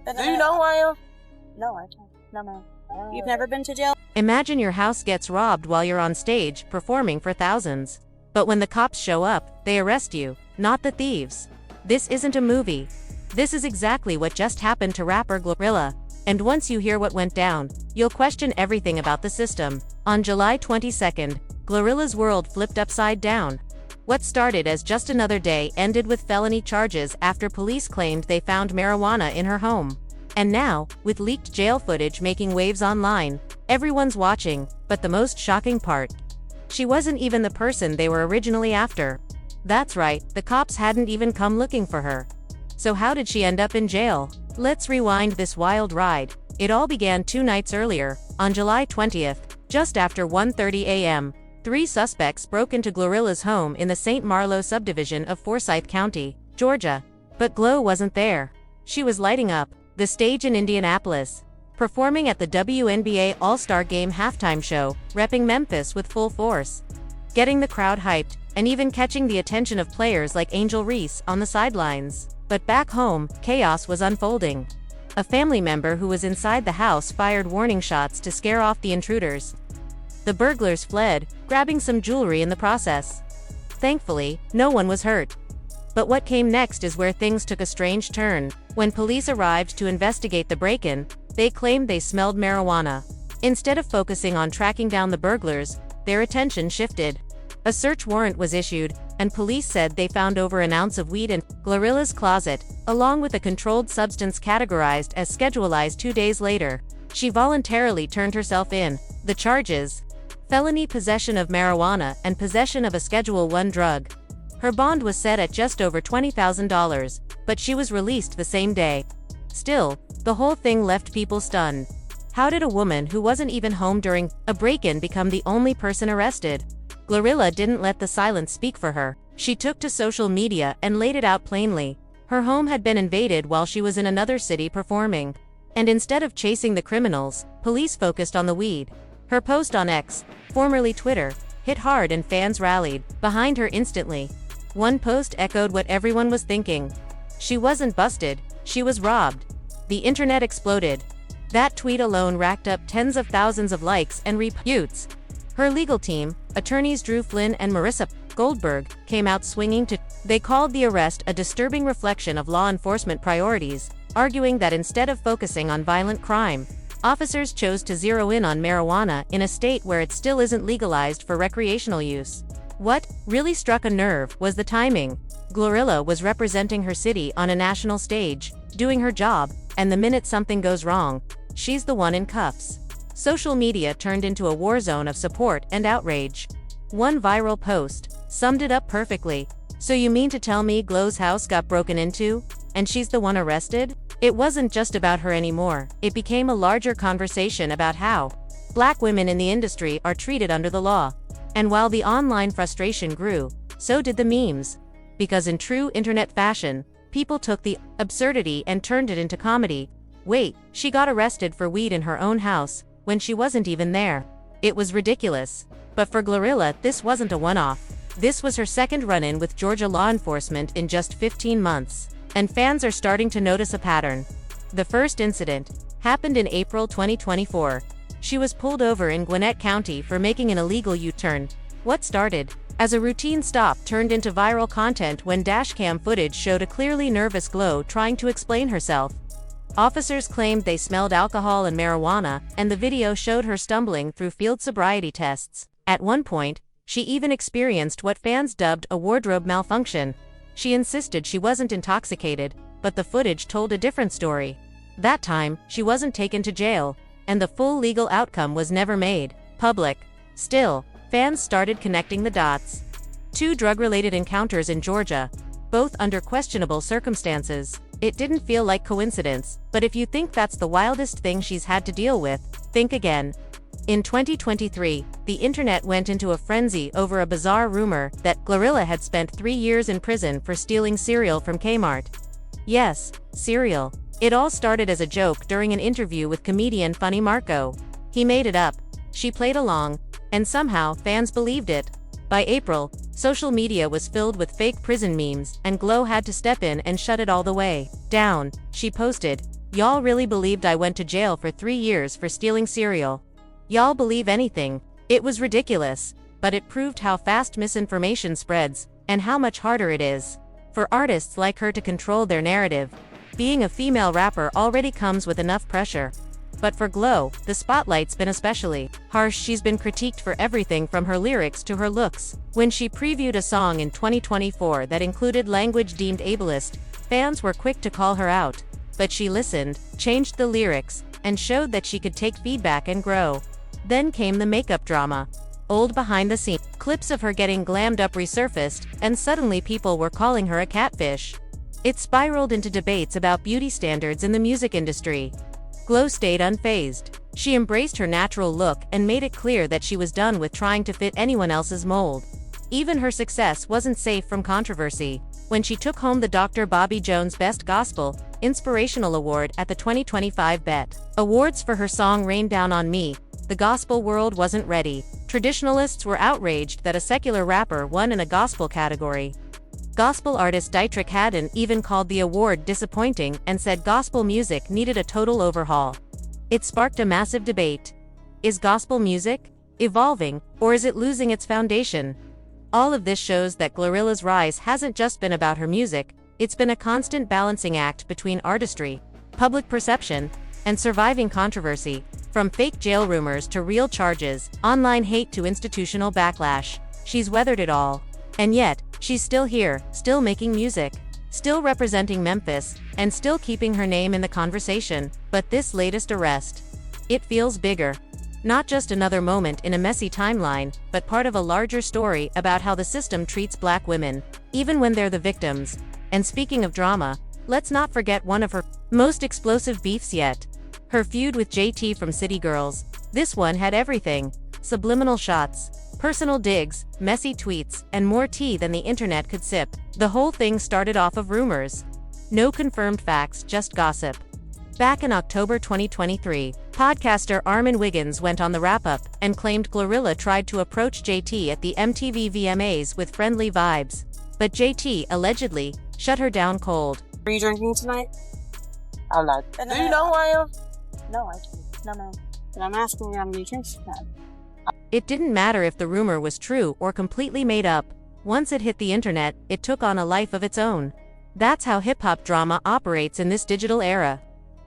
Do you know who I am? No, I don't. No, ma'am. You've never been to jail? Imagine your house gets robbed while you're on stage, performing for thousands. But when the cops show up, they arrest you, not the thieves. This isn't a movie. This is exactly what just happened to rapper GloRilla. And once you hear what went down, you'll question everything about the system. On July 22nd, GloRilla's world flipped upside down. What started as just another day ended with felony charges after police claimed they found marijuana in her home. And now, with leaked jail footage making waves online, everyone's watching, but the most shocking part: she wasn't even the person they were originally after. That's right, the cops hadn't even come looking for her. So how did she end up in jail? Let's rewind this wild ride. It all began 2 nights earlier, on July 20th, just after 1:30 a.m. 3 suspects broke into GloRilla's home in the St. Marlow subdivision of Forsyth County, Georgia. But Glo wasn't there. She was lighting up the stage in Indianapolis, performing at the WNBA All-Star Game halftime show, repping Memphis with full force, getting the crowd hyped, and even catching the attention of players like Angel Reese on the sidelines. But back home, chaos was unfolding. A family member who was inside the house fired warning shots to scare off the intruders. The burglars fled, grabbing some jewelry in the process. Thankfully, no one was hurt. But what came next is where things took a strange turn. When police arrived to investigate the break-in, they claimed they smelled marijuana. Instead of focusing on tracking down the burglars, their attention shifted. A search warrant was issued, and police said they found over an ounce of weed in GloRilla's closet, along with a controlled substance categorized as schedulized 2 days later. She voluntarily turned herself in. The charges: felony possession of marijuana and possession of a Schedule I drug. Her bond was set at just over $20,000, but she was released the same day. Still, the whole thing left people stunned. How did a woman who wasn't even home during a break-in become the only person arrested? GloRilla didn't let the silence speak for her. She took to social media and laid it out plainly. Her home had been invaded while she was in another city performing. And instead of chasing the criminals, police focused on the weed. Her post on X, formerly Twitter, hit hard and fans rallied behind her instantly. One post echoed what everyone was thinking. She wasn't busted, she was robbed. The internet exploded. That tweet alone racked up tens of thousands of likes and retweets. Her legal team, attorneys Drew Flynn and Marissa Goldberg, came out swinging too. They called the arrest a disturbing reflection of law enforcement priorities, arguing that instead of focusing on violent crime, officers chose to zero in on marijuana in a state where it still isn't legalized for recreational use. What really struck a nerve was the timing. GloRilla was representing her city on a national stage, doing her job, and the minute something goes wrong, she's the one in cuffs. Social media turned into a war zone of support and outrage. One viral post summed it up perfectly. So you mean to tell me Glo's house got broken into, and she's the one arrested? It wasn't just about her anymore. It became a larger conversation about how Black women in the industry are treated under the law. And while the online frustration grew, so did the memes. Because in true internet fashion, people took the absurdity and turned it into comedy. Wait, she got arrested for weed in her own house, when she wasn't even there. It was ridiculous. But for GloRilla, this wasn't a one-off. This was her second run-in with Georgia law enforcement in just 15 months. And fans are starting to notice a pattern. The first incident happened in April 2024. She was pulled over in Gwinnett County for making an illegal U-turn. What started as a routine stop turned into viral content when dashcam footage showed a clearly nervous Glo trying to explain herself. Officers claimed they smelled alcohol and marijuana, and the video showed her stumbling through field sobriety tests. At one point, she even experienced what fans dubbed a wardrobe malfunction. She insisted she wasn't intoxicated, but the footage told a different story. That time, she wasn't taken to jail, and the full legal outcome was never made public. Still, fans started connecting the dots. 2 drug-related encounters in Georgia, both under questionable circumstances. It didn't feel like coincidence, but if you think that's the wildest thing she's had to deal with, think again. In 2023, the internet went into a frenzy over a bizarre rumor that GloRilla had spent 3 years in prison for stealing cereal from Kmart. Yes, cereal. It all started as a joke during an interview with comedian Funny Marco. He made it up. She played along, and somehow fans believed it. By April, social media was filled with fake prison memes, and Glo had to step in and shut it all the way down. She posted, Y'all really believed I went to jail for 3 years for stealing cereal. Y'all believe anything. It was ridiculous, but it proved how fast misinformation spreads, and how much harder it is for artists like her to control their narrative. Being a female rapper already comes with enough pressure. But for Glo, the spotlight's been especially harsh. She's been critiqued for everything from her lyrics to her looks. When she previewed a song in 2024 that included language deemed ableist, fans were quick to call her out. But she listened, changed the lyrics, and showed that she could take feedback and grow. Then came the makeup drama. Old behind-the-scenes clips of her getting glammed up resurfaced, and suddenly people were calling her a catfish. It spiraled into debates about beauty standards in the music industry. Glo stayed unfazed. She embraced her natural look and made it clear that she was done with trying to fit anyone else's mold. Even her success wasn't safe from controversy. When she took home the Dr. Bobby Jones Best Gospel Inspirational Award at the 2025 BET Awards for her song Rain Down on Me, the gospel world wasn't ready. Traditionalists were outraged that a secular rapper won in a gospel category. Gospel artist Dietrich Haddon even called the award disappointing and said gospel music needed a total overhaul. It sparked a massive debate. Is gospel music evolving, or is it losing its foundation? All of this shows that GloRilla's rise hasn't just been about her music, it's been a constant balancing act between artistry, public perception, and surviving controversy. From fake jail rumors to real charges, online hate to institutional backlash, she's weathered it all. And yet, she's still here, still making music, still representing Memphis, and still keeping her name in the conversation. But this latest arrest, it feels bigger. Not just another moment in a messy timeline, but part of a larger story about how the system treats Black women, even when they're the victims. And speaking of drama, let's not forget one of her most explosive beefs yet. Her feud with JT from City Girls. This one had everything: subliminal shots, personal digs, messy tweets, and more tea than the internet could sip. The whole thing started off of rumors. No confirmed facts, just gossip. Back in October 2023, podcaster Armin Wiggins went on the wrap-up and claimed GloRilla tried to approach JT at the MTV VMAs with friendly vibes. But JT, allegedly, shut her down cold. Are you drinking tonight? I'm not. Do you know who I am? No, actually. No. But I'm asking you how many drinks you had. It didn't matter if the rumor was true or completely made up. Once it hit the internet, it took on a life of its own. That's how hip-hop drama operates in this digital era.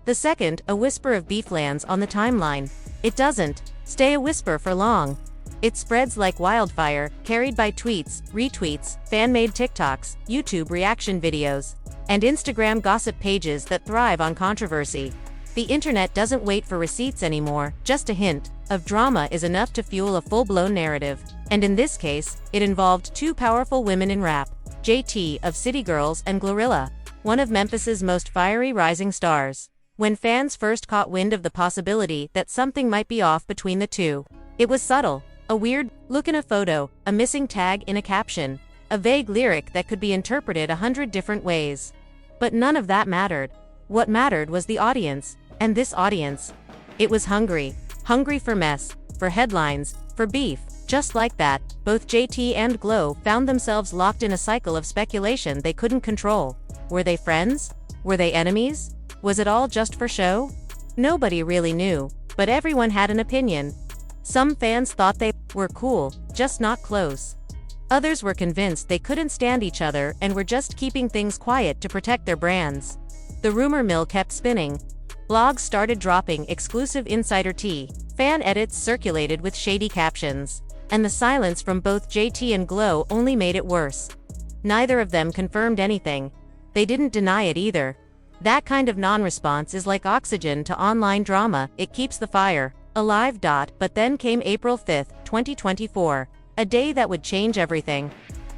The second a whisper of beef lands on the timeline, it doesn't stay a whisper for long. It spreads like wildfire, carried by tweets, retweets, fan-made TikToks, YouTube reaction videos, and Instagram gossip pages that thrive on controversy. The internet doesn't wait for receipts anymore. Just a hint of drama is enough to fuel a full-blown narrative. And in this case, it involved two powerful women in rap, JT of City Girls and GloRilla, one of Memphis's most fiery rising stars. When fans first caught wind of the possibility that something might be off between the two, it was subtle. A weird look in a photo, a missing tag in a caption, a vague lyric that could be interpreted 100 different ways. But none of that mattered. What mattered was the audience. And this audience, it was hungry. Hungry for mess, for headlines, for beef. Just like that, both JT and Glo found themselves locked in a cycle of speculation they couldn't control. Were they friends? Were they enemies? Was it all just for show? Nobody really knew, but everyone had an opinion. Some fans thought they were cool, just not close. Others were convinced they couldn't stand each other and were just keeping things quiet to protect their brands. The rumor mill kept spinning. Blogs started dropping exclusive insider tea, fan edits circulated with shady captions, and the silence from both JT and Glo only made it worse. Neither of them confirmed anything. They didn't deny it either. That kind of non-response is like oxygen to online drama, it keeps the fire alive. But then came April 5, 2024, a day that would change everything.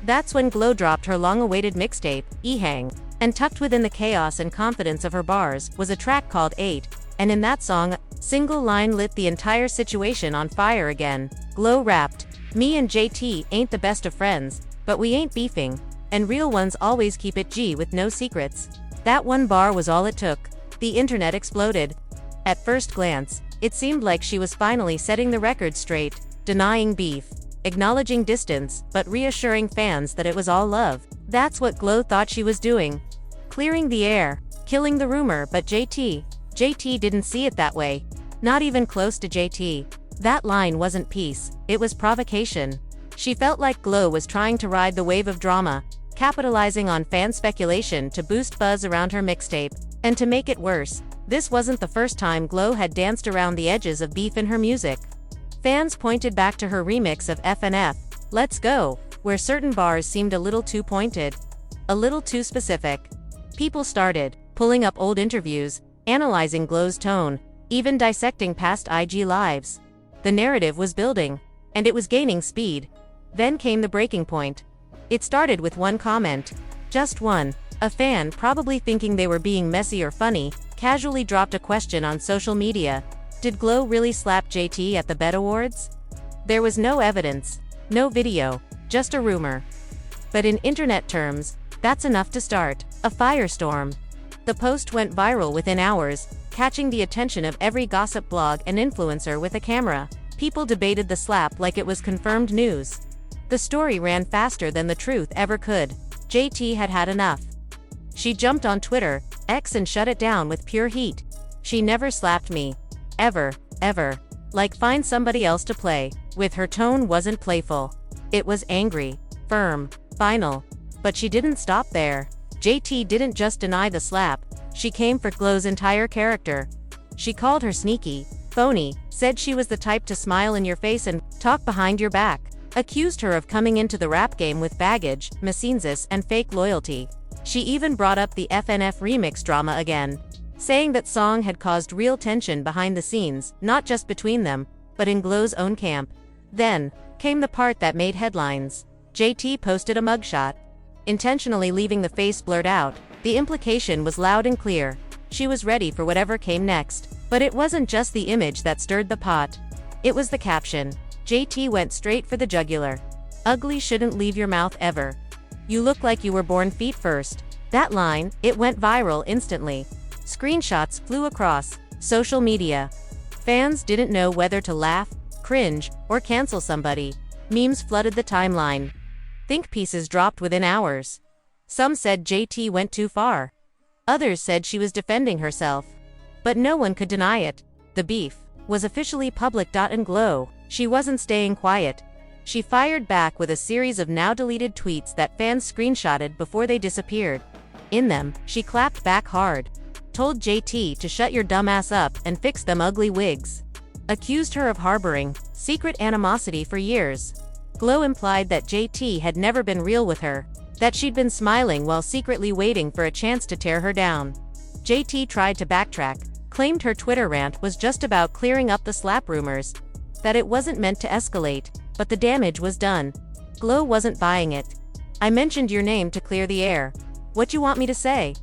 That's when Glo dropped her long-awaited mixtape, E-Hang. And tucked within the chaos and confidence of her bars was a track called 8, and in that song, a single line lit the entire situation on fire again. Glo rapped, "Me and JT ain't the best of friends, but we ain't beefing, and real ones always keep it G with no secrets." That one bar was all it took. The internet exploded. At first glance, it seemed like she was finally setting the record straight, denying beef, acknowledging distance, but reassuring fans that it was all love. That's what Glo thought she was doing. Clearing the air, killing the rumor. But JT, JT didn't see it that way. Not even close to JT. That line wasn't peace, it was provocation. She felt like Glo was trying to ride the wave of drama, capitalizing on fan speculation to boost buzz around her mixtape. And to make it worse, this wasn't the first time Glo had danced around the edges of beef in her music. Fans pointed back to her remix of FNF, Let's Go, where certain bars seemed a little too pointed, a little too specific. People started pulling up old interviews, analyzing Glo's tone, even dissecting past IG lives. The narrative was building, and it was gaining speed. Then came the breaking point. It started with one comment. Just one. A fan, probably thinking they were being messy or funny, casually dropped a question on social media. Did Glo really slap JT at the BET Awards? There was no evidence, no video, just a rumor. But in internet terms, that's enough to start a firestorm. The post went viral within hours, catching the attention of every gossip blog and influencer with a camera. People debated the slap like it was confirmed news. The story ran faster than the truth ever could. JT had had enough. She jumped on Twitter, X, and shut it down with pure heat. She never slapped me. Ever, ever. Like, find somebody else to play with. Her tone wasn't playful. It was angry, firm, final. But she didn't stop there. JT didn't just deny the slap, she came for Glo's entire character. She called her sneaky, phony, said she was the type to smile in your face and talk behind your back, accused her of coming into the rap game with baggage, misinformation, and fake loyalty. She even brought up the FNF remix drama again, saying that song had caused real tension behind the scenes, not just between them, but in Glo's own camp. Then came the part that made headlines. JT posted a mugshot, intentionally leaving the face blurred out. The implication was loud and clear. She was ready for whatever came next. But it wasn't just the image that stirred the pot. It was the caption. JT went straight for the jugular. Ugly shouldn't leave your mouth ever. You look like you were born feet first. That line, it went viral instantly. Screenshots flew across social media. Fans didn't know whether to laugh, cringe, or cancel somebody. Memes flooded the timeline. Think pieces dropped within hours. Some said JT went too far. Others said she was defending herself. But no one could deny it. The beef was officially public. And Glo, she wasn't staying quiet. She fired back with a series of now-deleted tweets that fans screenshotted before they disappeared. In them, she clapped back hard, told JT to shut your dumb ass up and fix them ugly wigs, accused her of harboring secret animosity for years. Glo implied that JT had never been real with her, that she'd been smiling while secretly waiting for a chance to tear her down. JT tried to backtrack, claimed her Twitter rant was just about clearing up the slap rumors, that it wasn't meant to escalate, but the damage was done. Glo wasn't buying it. I mentioned your name to clear the air. What you want me to say?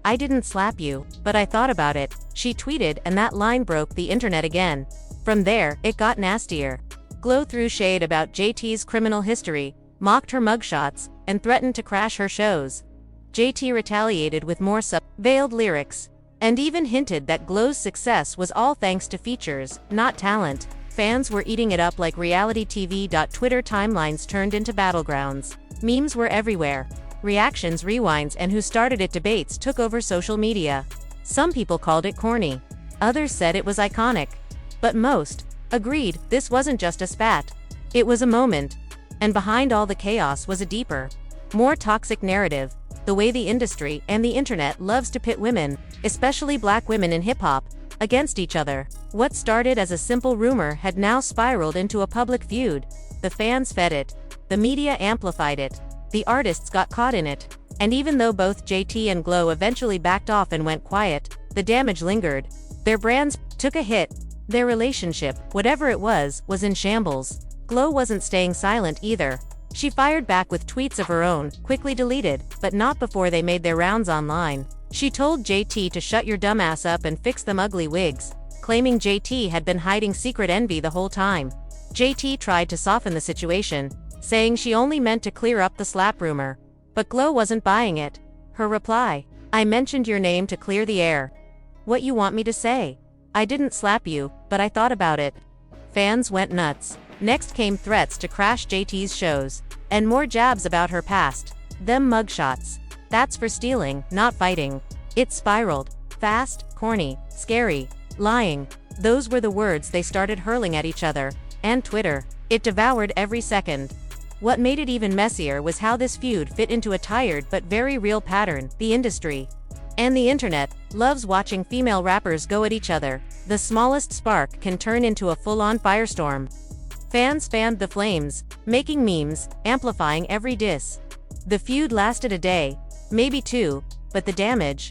I didn't slap you, but I thought about it, she tweeted, and that line broke the internet again. From there, it got nastier. Glo threw shade about JT's criminal history, mocked her mugshots, and threatened to crash her shows. JT retaliated with more veiled lyrics, and even hinted that Glo's success was all thanks to features, not talent. Fans were eating it up like reality TV. Twitter timelines turned into battlegrounds. Memes were everywhere. Reactions, rewinds, and who started it debates took over social media. Some people called it corny. Others said it was iconic. But most agreed this wasn't just a spat. It was a moment. And behind all the chaos was a deeper, more toxic narrative. The way the industry and the internet loves to pit women, especially black women in hip-hop, against each other. What started as a simple rumor had now spiraled into a public feud. The fans fed it. The media amplified it. The artists got caught in it. And even though both JT and Glo eventually backed off and went quiet, the damage lingered. Their brands took a hit. Their relationship, whatever it was in shambles. Glo wasn't staying silent either. She fired back with tweets of her own, quickly deleted, but not before they made their rounds online. She told JT to shut your dumb ass up and fix them ugly wigs, claiming JT had been hiding secret envy the whole time. JT tried to soften the situation, saying she only meant to clear up the slap rumor. But Glo wasn't buying it. Her reply: I mentioned your name to clear the air. What you want me to say? I didn't slap you, but I thought about it. Fans went nuts. Next came threats to crash JT's shows, and more jabs about her past. Them mugshots. That's for stealing, not fighting. It spiraled. Fast, corny, scary, lying. Those were the words they started hurling at each other. And Twitter. It devoured every second. What made it even messier was how this feud fit into a tired but very real pattern: the industry. And the internet loves watching female rappers go at each other. The smallest spark can turn into a full-on firestorm. Fans fanned the flames, making memes, amplifying every diss. The feud lasted a day, maybe two, but the damage,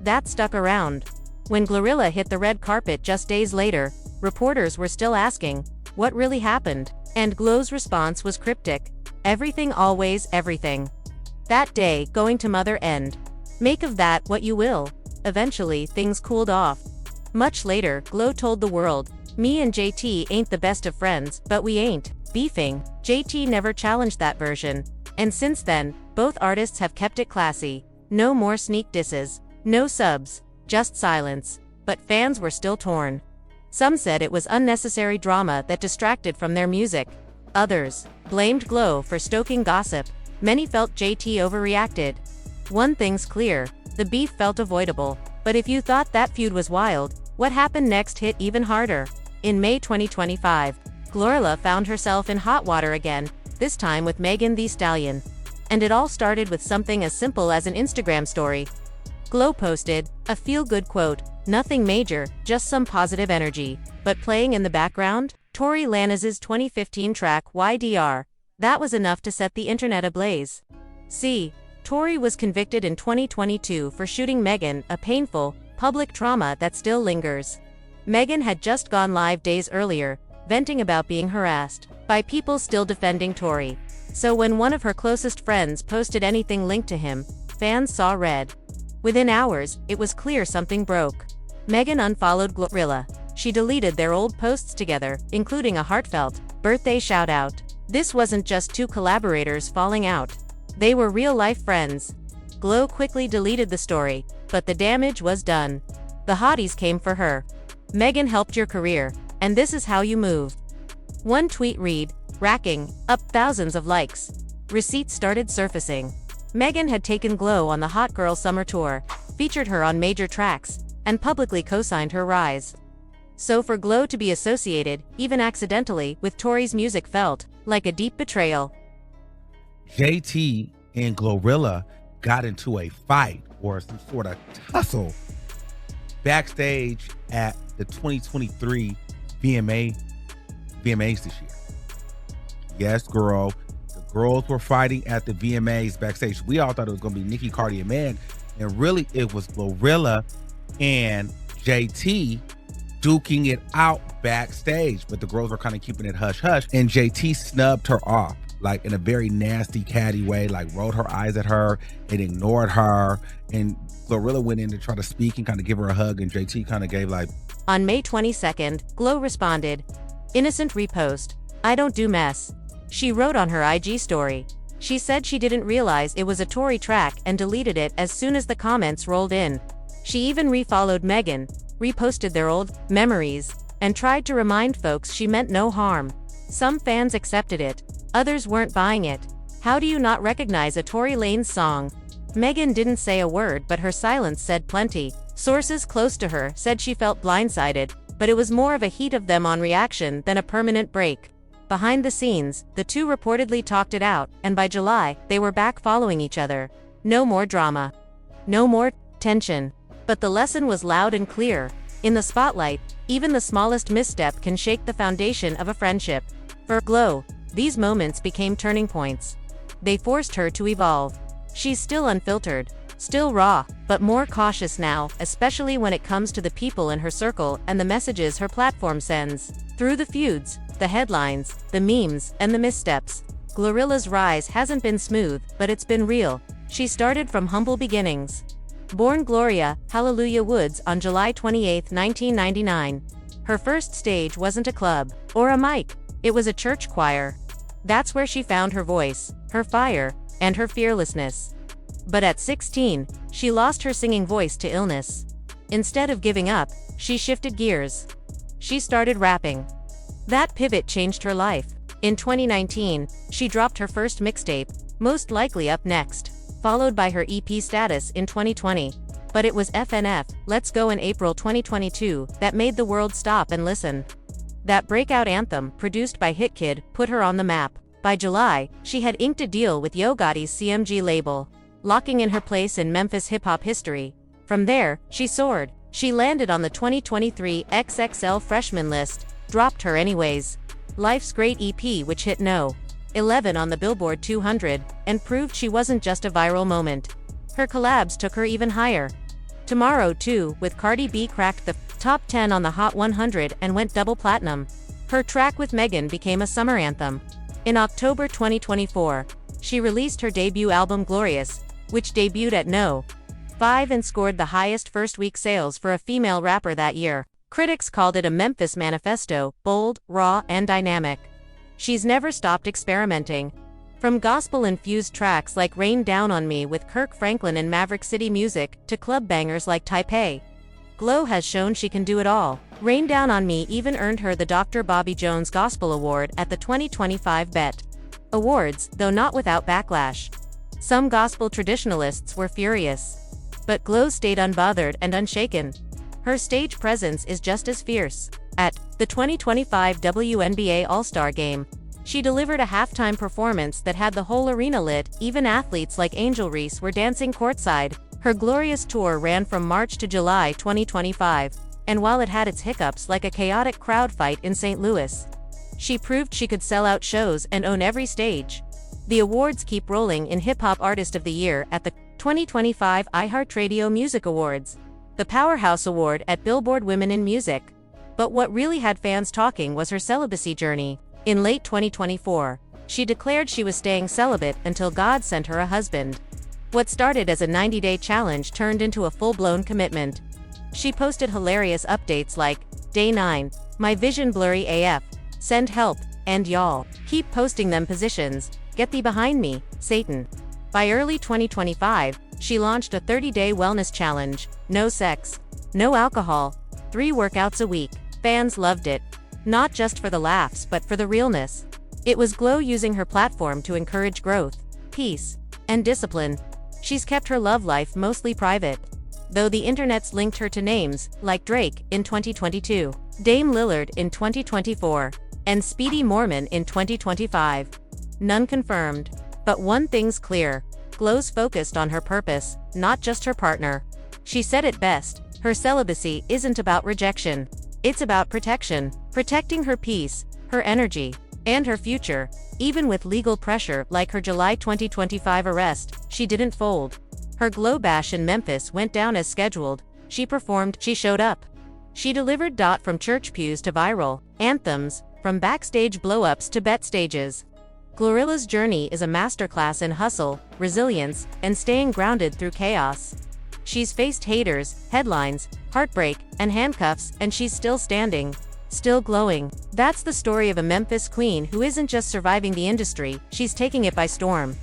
that stuck around. When GloRilla hit the red carpet just days later, reporters were still asking, what really happened? And Glo's response was cryptic. Everything, always, everything. That day, going to mother end. Make of that what you will. Eventually, things cooled off. Much later, Glo told the world, me and JT ain't the best of friends, but we ain't beefing. JT never challenged that version. And since then, both artists have kept it classy. No more sneak disses. No subs. Just silence. But fans were still torn. Some said it was unnecessary drama that distracted from their music. Others blamed Glo for stoking gossip. Many felt JT overreacted. One thing's clear, the beef felt avoidable. But if you thought that feud was wild, what happened next hit even harder. In May 2025, GloRilla found herself in hot water again, this time with Megan Thee Stallion. And it all started with something as simple as an Instagram story. Glo posted a feel-good quote, nothing major, just some positive energy. But playing in the background, Tory Lanez's 2015 track YDR. That was enough to set the internet ablaze. See, Tory was convicted in 2022 for shooting Megan, a painful, public trauma that still lingers. Megan had just gone live days earlier, venting about being harassed by people still defending Tory. So when one of her closest friends posted anything linked to him, fans saw red. Within hours, it was clear something broke. Megan unfollowed GloRilla. She deleted their old posts together, including a heartfelt birthday shout-out. This wasn't just two collaborators falling out. They were real-life friends. Glo quickly deleted the story, but the damage was done. The hotties came for her. Megan helped your career, and this is how you move. One tweet read, racking up thousands of likes. Receipts started surfacing. Megan had taken Glo on the Hot Girl Summer Tour, featured her on major tracks, and publicly co-signed her rise. So for Glo to be associated, even accidentally, with Tory's music felt like a deep betrayal. JT and GloRilla got into a fight or some sort of tussle backstage at the 2023 VMAs this year. Yes, girl. The girls were fighting at the VMAs backstage. We all thought it was going to be Nicki, Cardi, and Meg, and really it was GloRilla and JT duking it out backstage, but the girls were kind of keeping it hush-hush, and JT snubbed her off, like in a very nasty, catty way, like rolled her eyes at her and ignored her, and GloRilla went in to try to speak and kind of give her a hug, and JT kind of gave like... On May 22nd, Glo responded, innocent repost, I don't do mess. She wrote on her IG story. She said she didn't realize it was a Tory track and deleted it as soon as the comments rolled in. She even refollowed Megan, reposted their old memories, and tried to remind folks she meant no harm. Some fans accepted it, others weren't buying it. How do you not recognize a Tory Lanez song? Megan didn't say a word, but her silence said plenty. Sources close to her said she felt blindsided, but it was more of a heat of them on reaction than a permanent break. Behind the scenes, the two reportedly talked it out, and by July, they were back following each other. No more drama. No more tension. But the lesson was loud and clear. In the spotlight, even the smallest misstep can shake the foundation of a friendship. For Glo, these moments became turning points. They forced her to evolve. She's still unfiltered, still raw, but more cautious now, especially when it comes to the people in her circle and the messages her platform sends. Through the feuds, the headlines, the memes, and the missteps, GloRilla's rise hasn't been smooth, but it's been real. She started from humble beginnings. Born Gloria Hallelujah Woods on July 28, 1999. Her first stage wasn't a club or a mic, it was a church choir. That's where she found her voice, her fire, and her fearlessness. But at 16, she lost her singing voice to illness. Instead of giving up, she shifted gears. She started rapping. That pivot changed her life. In 2019, she dropped her first mixtape, Most Likely Up Next, followed by her EP Status in 2020. But it was FNF, Let's Go in April 2022, that made the world stop and listen. That breakout anthem, produced by Hitkid, put her on the map. By July, she had inked a deal with Yo Gotti's CMG label, locking in her place in Memphis hip-hop history. From there, she soared. She landed on the 2023 XXL freshman list, dropped Her Anyways, Life's Great EP, which hit No. 11 on the Billboard 200, and proved she wasn't just a viral moment. Her collabs took her even higher. Tomorrow 2, with Cardi B, cracked the top 10 on the Hot 100 and went double platinum. Her track with Megan became a summer anthem. In October 2024, she released her debut album Glorious, which debuted at No. 5 and scored the highest first-week sales for a female rapper that year. Critics called it a Memphis manifesto, bold, raw, and dynamic. She's never stopped experimenting. From gospel-infused tracks like Rain Down on Me with Kirk Franklin and Maverick City Music, to club bangers like Taipei, Glo has shown she can do it all. Rain Down on Me even earned her the Dr. Bobby Jones Gospel Award at the 2025 BET Awards, though not without backlash. Some gospel traditionalists were furious. But Glo stayed unbothered and unshaken. Her stage presence is just as fierce. At the 2025 WNBA All-Star Game, she delivered a halftime performance that had the whole arena lit. Even athletes like Angel Reese were dancing courtside. Her Glorious tour ran from March to July 2025, and while it had its hiccups like a chaotic crowd fight in St. Louis, she proved she could sell out shows and own every stage. The awards keep rolling. In Hip Hop Artist of the Year at the 2025 iHeartRadio Music Awards, the Powerhouse Award at Billboard Women in Music. But what really had fans talking was her celibacy journey. In late 2024, she declared she was staying celibate until God sent her a husband. What started as a 90-day challenge turned into a full-blown commitment. She posted hilarious updates like, Day 9, my vision blurry AF, send help, and y'all, keep posting them positions, get thee behind me, Satan. By early 2025, she launched a 30-day wellness challenge, no sex, no alcohol, 3 workouts a week. Fans loved it. Not just for the laughs but for the realness. It was Glo using her platform to encourage growth, peace, and discipline. She's kept her love life mostly private, though the internet's linked her to names like Drake in 2022, Dame Lillard in 2024, and Speedy Mormon in 2025. None confirmed. But one thing's clear, Glo's focused on her purpose, not just her partner. She said it best, her celibacy isn't about rejection. It's about protection. Protecting her peace, her energy, and her future. Even with legal pressure like her July 2025 arrest, she didn't fold. Her Glo bash in Memphis went down as scheduled. She performed, she showed up. She delivered. From church pews to viral anthems, from backstage blow-ups to bet stages. GloRilla's journey is a masterclass in hustle, resilience, and staying grounded through chaos. She's faced haters, headlines, heartbreak, and handcuffs, and she's still standing, still glowing. That's the story of a Memphis queen who isn't just surviving the industry, she's taking it by storm.